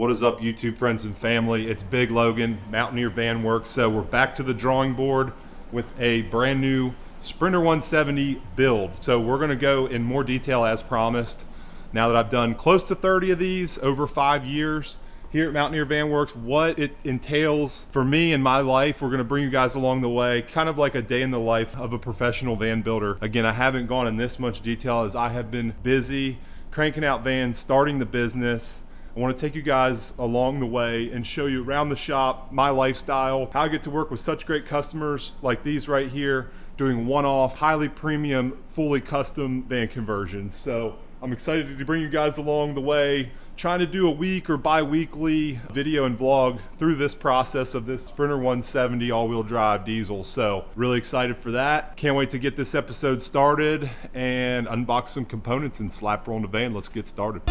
What is up, YouTube friends and family? It's BigLogan, Mountaineer Van Works. So we're back to the drawing board with a brand new Sprinter 170 build. So we're gonna go in more detail as promised. Now that I've done close to 30 of these over 5 years here at Mountaineer Van Works, what it entails for me in my life, we're gonna bring you guys along the way, kind of like a day in the life of a professional van builder. Again, I haven't gone in this much detail as I have been busy cranking out vans, starting the business. I want to take you guys along the way and show you around the shop, my lifestyle, how I get to work with such great customers like these right here, doing one-off, highly premium, fully custom van conversions. So I'm excited to bring you guys along the way, trying to do a week or bi-weekly video and vlog through this process of this Sprinter 170 all-wheel drive diesel. So really excited for that. Can't wait to get this episode started and unbox some components and slap her on the van. Let's get started.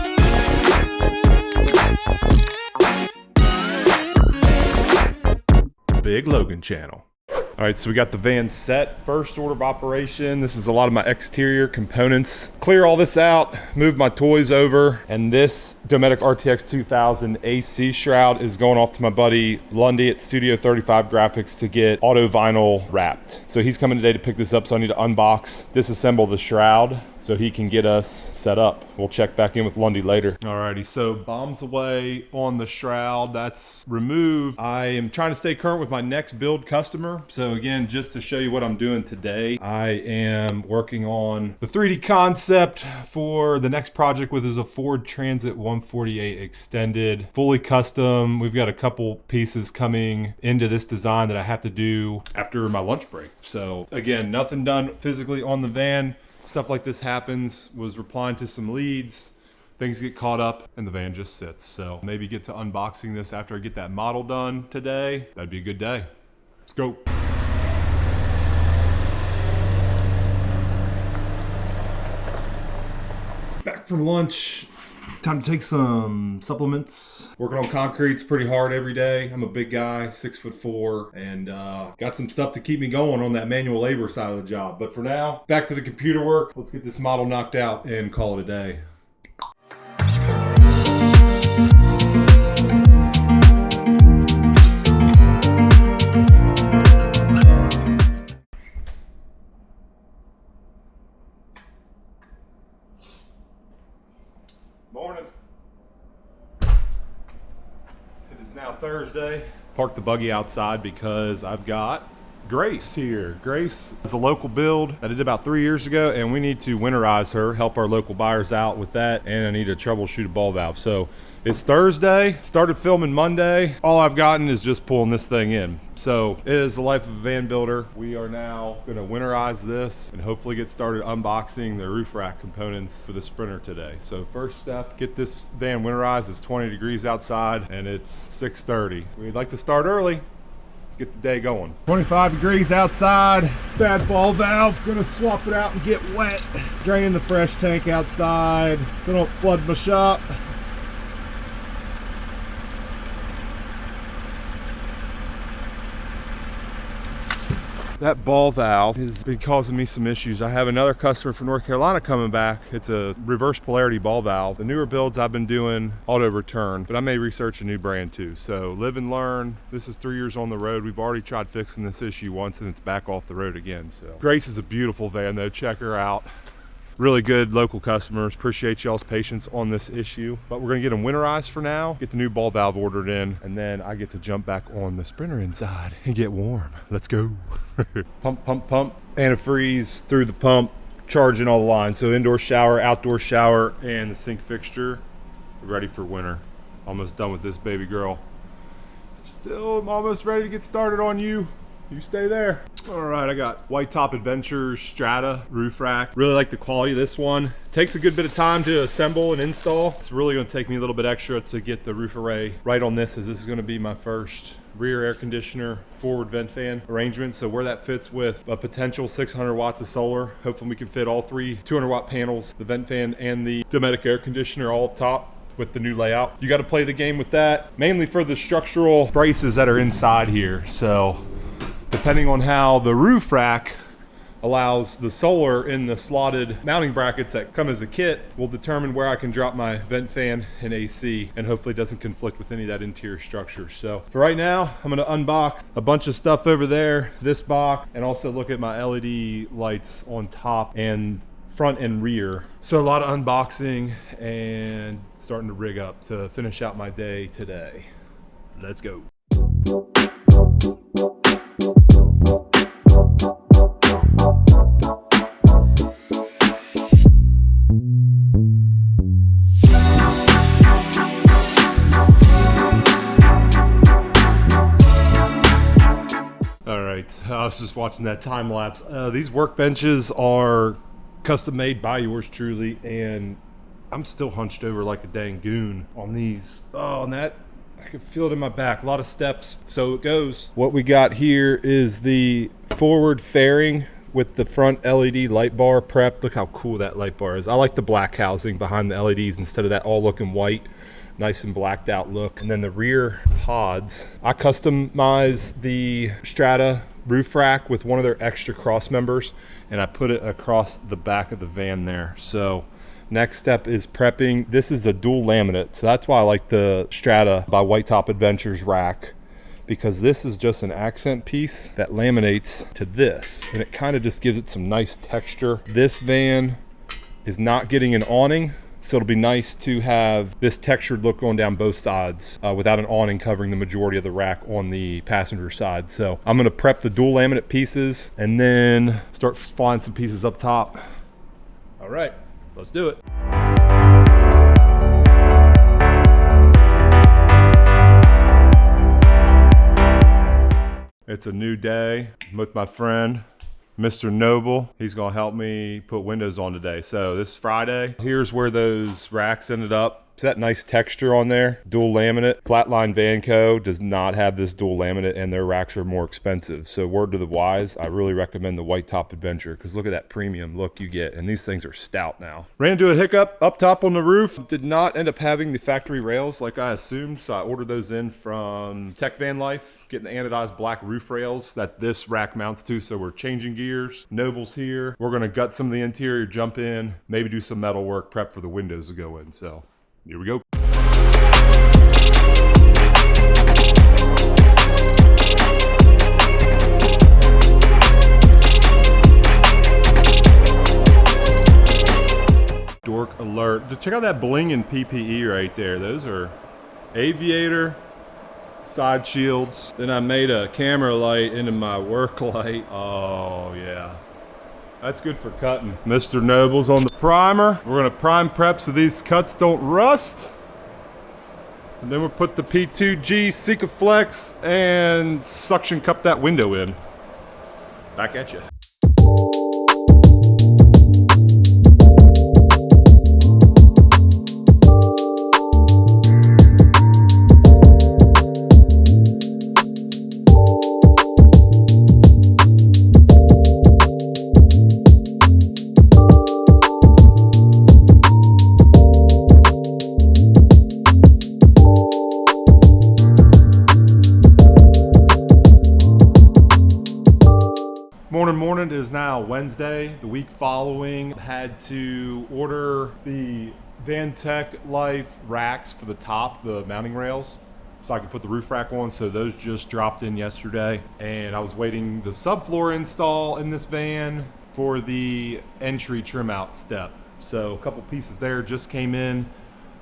BigLogan channel. All right, so we got the van set. First order of operation. This is a lot of my exterior components. Clear all this out, move my toys over, and this Dometic RTX 2000 AC shroud is going off to my buddy Lundy at Studio 35 Graphics to get auto vinyl wrapped. So he's coming today to pick this up, so I need to unbox, disassemble the shroud so he can get us set up. We'll check back in with Lundy later. Alrighty, so bombs away on the shroud. That's removed. I am trying to stay current with my next build customer. So again, just to show you what I'm doing today, I am working on the 3D concept for the next project, which is a Ford Transit 148 extended, fully custom. We've got a couple pieces coming into this design that I have to do after my lunch break. So again, nothing done physically on the van. Stuff like this happens. Was replying to some leads, things get caught up and the van just sits. So maybe get to unboxing this after I get that model done today. That'd be a good day. Let's go. Back from lunch. Time to take some supplements. Working on concrete's pretty hard every day. I'm a big guy, 6'4", and got some stuff to keep me going on that manual labor side of the job. But for now, back to the computer work. Let's get this model knocked out and call it a day. Morning. It is now Thursday. Parked the buggy outside because I've got Grace here. Grace is a local build that I did about 3 years ago, and we need to winterize her, help our local buyers out with that, and I need to troubleshoot a ball valve. So it's Thursday, started filming Monday. All I've gotten is just pulling this thing in. So it is the life of a van builder. We are now gonna winterize this and hopefully get started unboxing the roof rack components for the Sprinter today. So first step, get this van winterized. It's 20 degrees outside and it's 6:30. We'd like to start early. Let's get the day going. 25 degrees outside, bad ball valve. Gonna swap it out and get wet. Draining the fresh tank outside so I don't flood my shop. That ball valve has been causing me some issues. I have another customer from North Carolina coming back. It's a reverse polarity ball valve. The newer builds I've been doing auto return, but I may research a new brand too. So live and learn. This is 3 years on the road. We've already tried fixing this issue once and it's back off the road again. So Grace is a beautiful van though. Check her out. Really good local customers. Appreciate y'all's patience on this issue. But we're gonna get them winterized for now, get the new ball valve ordered in, and then I get to jump back on the Sprinter inside and get warm. Let's go. Pump, pump, pump. Antifreeze through the pump, charging all the lines. So indoor shower, outdoor shower, and the sink fixture. We're ready for winter. Almost done with this baby girl. Still, I'm almost ready to get started on you. You stay there. All right, I got White Top Adventures Strata roof rack. Really like the quality of this one. Takes a good bit of time to assemble and install. It's really gonna take me a little bit extra to get the roof array right on this, as this is gonna be my first rear air conditioner forward vent fan arrangement. So where that fits with a potential 600 watts of solar, hopefully we can fit all three 200 watt panels, the vent fan and the Dometic air conditioner all up top with the new layout. You gotta play the game with that, mainly for the structural braces that are inside here. So depending on how the roof rack allows the solar in the slotted mounting brackets that come as a kit will determine where I can drop my vent fan and AC, and hopefully it doesn't conflict with any of that interior structure. So for right now, I'm gonna unbox a bunch of stuff over there, this box, and also look at my LED lights on top and front and rear. So a lot of unboxing and starting to rig up to finish out my day today. Let's go. All right, I was just watching that time lapse. These workbenches are custom made by yours truly, and I'm still hunched over like a dang goon on these. Oh, and that, I can feel it in my back. A lot of steps. So it goes. What we got here is the forward fairing with the front LED light bar prep. Look how cool that light bar is. I like the black housing behind the LEDs instead of that all looking white. Nice and blacked out look. And then the rear pods, I customize the Strata roof rack with one of their extra cross members, and I put it across the back of the van there. So next step is prepping. This is a dual laminate, so that's why I like the Strata by White Top Adventures rack, because this is just an accent piece that laminates to this, and it kind of just gives it some nice texture. This van is not getting an awning, so it'll be nice to have this textured look going down both sides without an awning covering the majority of the rack on the passenger side. So I'm gonna prep the dual laminate pieces and then start flying some pieces up top. All right, let's do it. It's a new day. I'm with my friend, Mr. Noble. He's gonna help me put windows on today. So this is Friday. Here's where those racks ended up. See that nice texture on there? Dual laminate. Flatline Vanco does not have this dual laminate, and their racks are more expensive. So word to the wise, I really recommend the White Top Adventure, because look at that premium look you get, and these things are stout now. Ran into a hiccup up top on the roof. Did not end up having the factory rails like I assumed, so I ordered those in from Tech Van Life, getting the anodized black roof rails that this rack mounts to. So we're changing gears. Noble's here. We're gonna gut some of the interior, jump in, maybe do some metal work, prep for the windows to go in. So here we go. Dork alert. Check out that bling in PPE right there. Those are aviator side shields. Then I made a camera light into my work light. Oh yeah. That's good for cutting. Mr. Noble's on the primer. We're gonna prime prep so these cuts don't rust. And then we'll put the P2G Sikaflex and suction cup that window in. Back at you. Morning. It is now Wednesday, the week following. Had to order the Vantech Life racks for the top, the mounting rails, so I could put the roof rack on. So those just dropped in yesterday, and I was waiting the subfloor install in this van for the entry trim out step. So a couple pieces there just came in.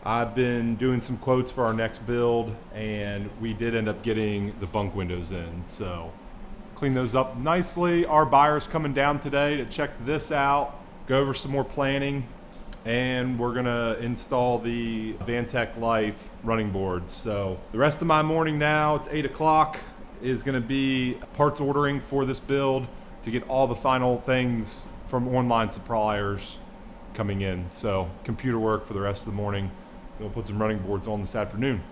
I've been doing some quotes for our next build, and we did end up getting the bunk windows in. So clean those up nicely. Our buyer's coming down today to check this out, go over some more planning, and we're gonna install the Vantech Life running boards. So the rest of my morning now, it's 8 o'clock, is gonna be parts ordering for this build to get all the final things from online suppliers coming in. So computer work for the rest of the morning. We'll put some running boards on this afternoon.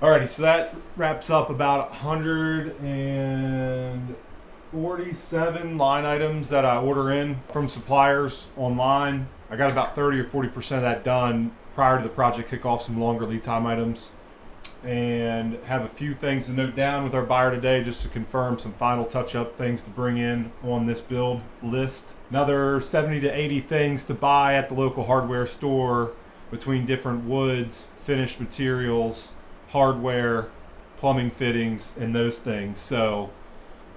Alrighty, so that wraps up about 147 line items that I order in from suppliers online. I got about 30 or 40% of that done prior to the project kickoff, some longer lead time items. and have a few things to note down with our buyer today just to confirm some final touch-up things to bring in on this build list. Another 70 to 80 things to buy at the local hardware store between different woods, finished materials, hardware, plumbing fittings, and those things. So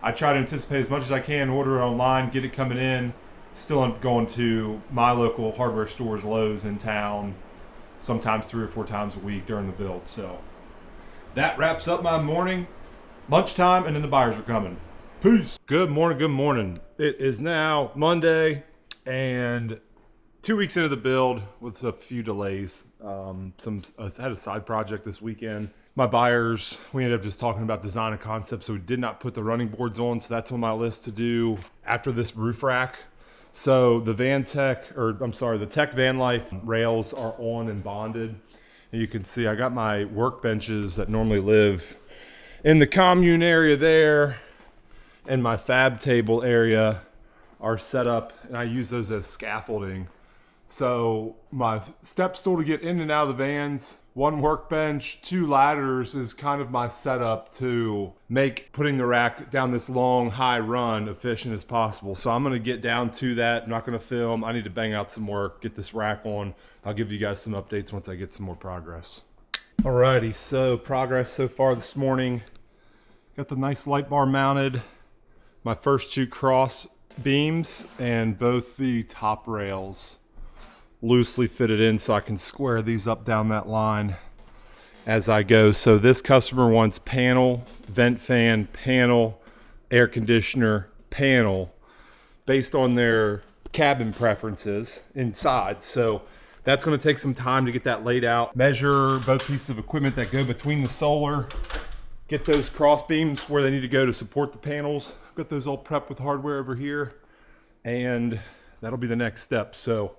I try to anticipate as much as I can, order it online, get it coming in. Still I'm going to my local hardware stores, Lowe's in town, sometimes 3 or 4 times a week during the build. So that wraps up my morning, lunchtime, and then the buyers are coming. Peace. Good morning, good morning. It is now Monday and 2 weeks into the build with a few delays. I had a side project this weekend. My buyers, we ended up just talking about design and concept, so we did not put the running boards on, so that's on my list to do after this roof rack. So the the Tech Van Life rails are on and bonded. And you can see I got my workbenches that normally live in the commune area there, and my fab table area are set up, and I use those as scaffolding. So my step stool to get in and out of the vans, 1 workbench, 2 ladders is kind of my setup to make putting the rack down this long high run efficient as possible. So I'm gonna get down to that. I'm not gonna film. I need to bang out some work, get this rack on. I'll give you guys some updates once I get some more progress. Alrighty, so progress so far this morning. Got the nice light bar mounted. My first 2 cross beams and both the top rails loosely fitted in so I can square these up down that line as I go. So this customer wants panel, vent fan, panel, air conditioner, panel based on their cabin preferences inside. So that's going to take some time to get that laid out. Measure both pieces of equipment that go between the solar. Get those cross beams where they need to go to support the panels. Got those all prepped with hardware over here. And that'll be the next step. So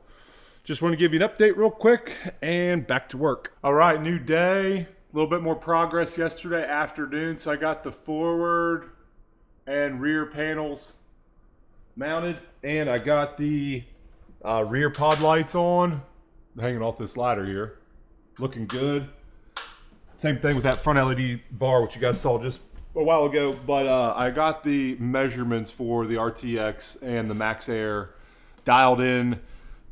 just want to give you an update real quick and back to work. All right, new day. A little bit more progress yesterday afternoon. So I got the forward and rear panels mounted. And I got the rear pod lights on. Hanging off this ladder here, looking good. Same thing with that front LED bar, which you guys saw just a while ago, but I got the measurements for the RTX and the Max Air dialed in,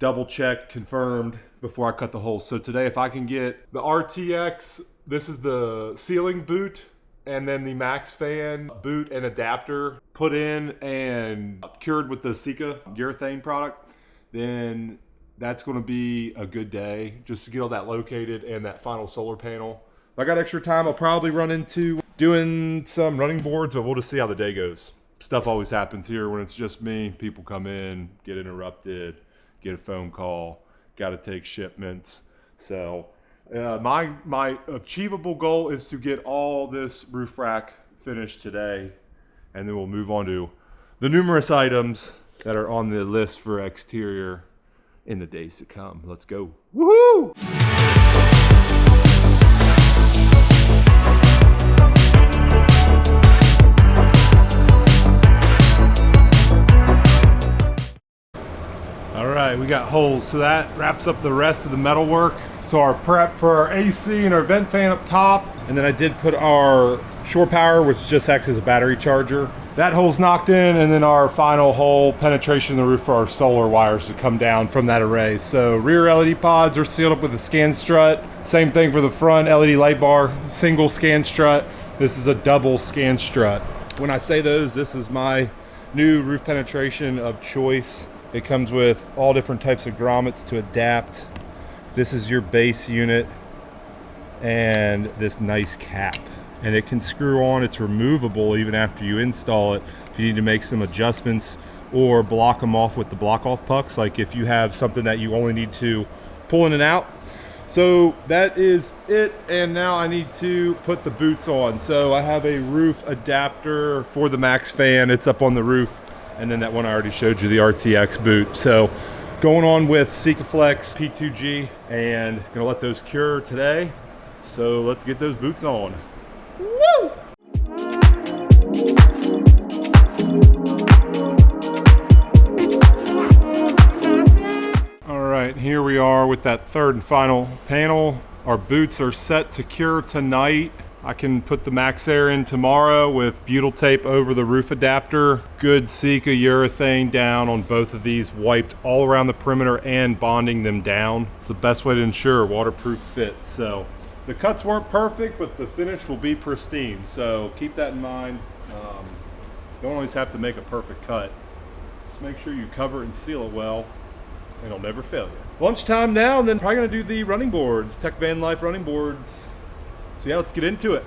double checked, confirmed before I cut the holes. So today, if I can get the RTX, this is the ceiling boot, and then the Max Fan boot and adapter put in and cured with the Sika urethane product, then that's going to be a good day just to get all that located and that final solar panel. If I got extra time, I'll probably run into doing some running boards, but we'll just see how the day goes. Stuff always happens here when it's just me. People come in, get interrupted, get a phone call, got to take shipments. So my achievable goal is to get all this roof rack finished today, and then we'll move on to the numerous items that are on the list for exterior in the days to come. Let's go. Woohoo! All right, we got holes. So that wraps up the rest of the metal work. So our prep for our AC and our vent fan up top. And then I did put our shore power, which just acts as a battery charger. That hole's knocked in, and then our final hole penetration in the roof for our solar wires to come down from that array. So rear LED pods are sealed up with a scan strut. Same thing for the front LED light bar, single scan strut. This is a double scan strut. When I say those, this is my new roof penetration of choice. It comes with all different types of grommets to adapt. This is your base unit and this nice cap. And it can screw on, it's removable even after you install it if you need to make some adjustments or block them off with the block off pucks, like if you have something that you only need to pull in and out. So that is it, and now I need to put the boots on. So I have a roof adapter for the Max Fan, it's up on the roof, and then that one I already showed you, the RTX boot. So going on with Sikaflex P2G, and gonna let those cure today. So let's get those boots on. Woo! All right, here we are with that third and final panel. Our boots are set to cure tonight. I can put the Max Air in tomorrow with butyl tape over the roof adapter. Good Sika urethane down on both of these, wiped all around the perimeter and bonding them down. It's the best way to ensure a waterproof fit. So the cuts weren't perfect, but the finish will be pristine. So keep that in mind. Don't always have to make a perfect cut. Just make sure you cover it and seal it well, and it'll never fail you. Lunchtime now, and then probably gonna do the running boards, Tech Van Life running boards. So yeah, let's get into it.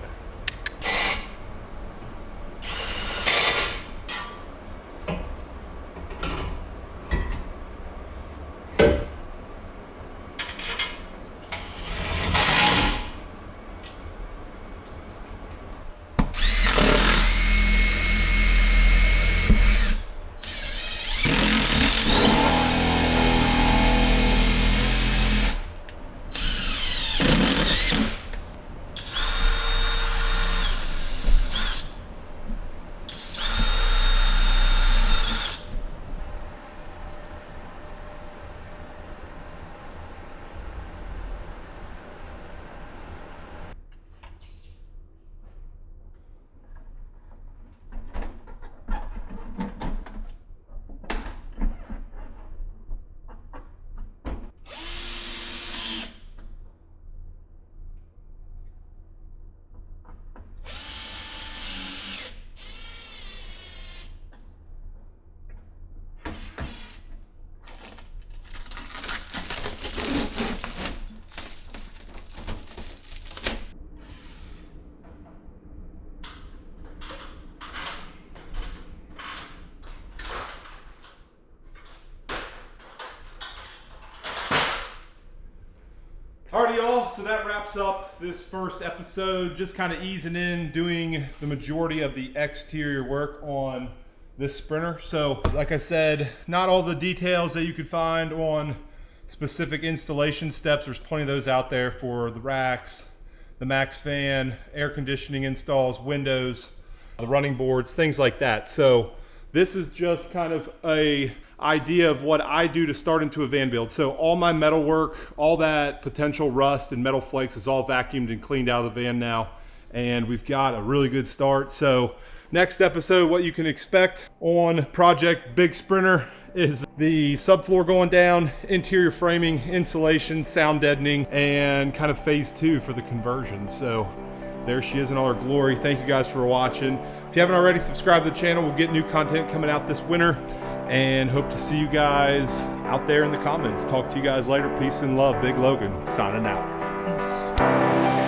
Alrighty y'all, so that wraps up this first episode, just kind of easing in, doing the majority of the exterior work on this Sprinter. So like I said, not all the details that you could find on specific installation steps. There's plenty of those out there for the racks, the Max fan, air conditioning installs, windows, the running boards, things like that. So this is just kind of a idea of what I do to start into a van build. So all my metal work, all that potential rust and metal flakes is all vacuumed and cleaned out of the van now, and we've got a really good start. So next episode, what you can expect on Project Big Sprinter is the subfloor going down, interior framing, insulation, sound deadening, and kind of phase 2 for the conversion. So there she is in all her glory. Thank you guys for watching. If you haven't already, subscribe to the channel. We'll get new content coming out this winter, and hope to see you guys out there in the comments. Talk to you guys later. Peace and love. Big Logan signing out. Peace.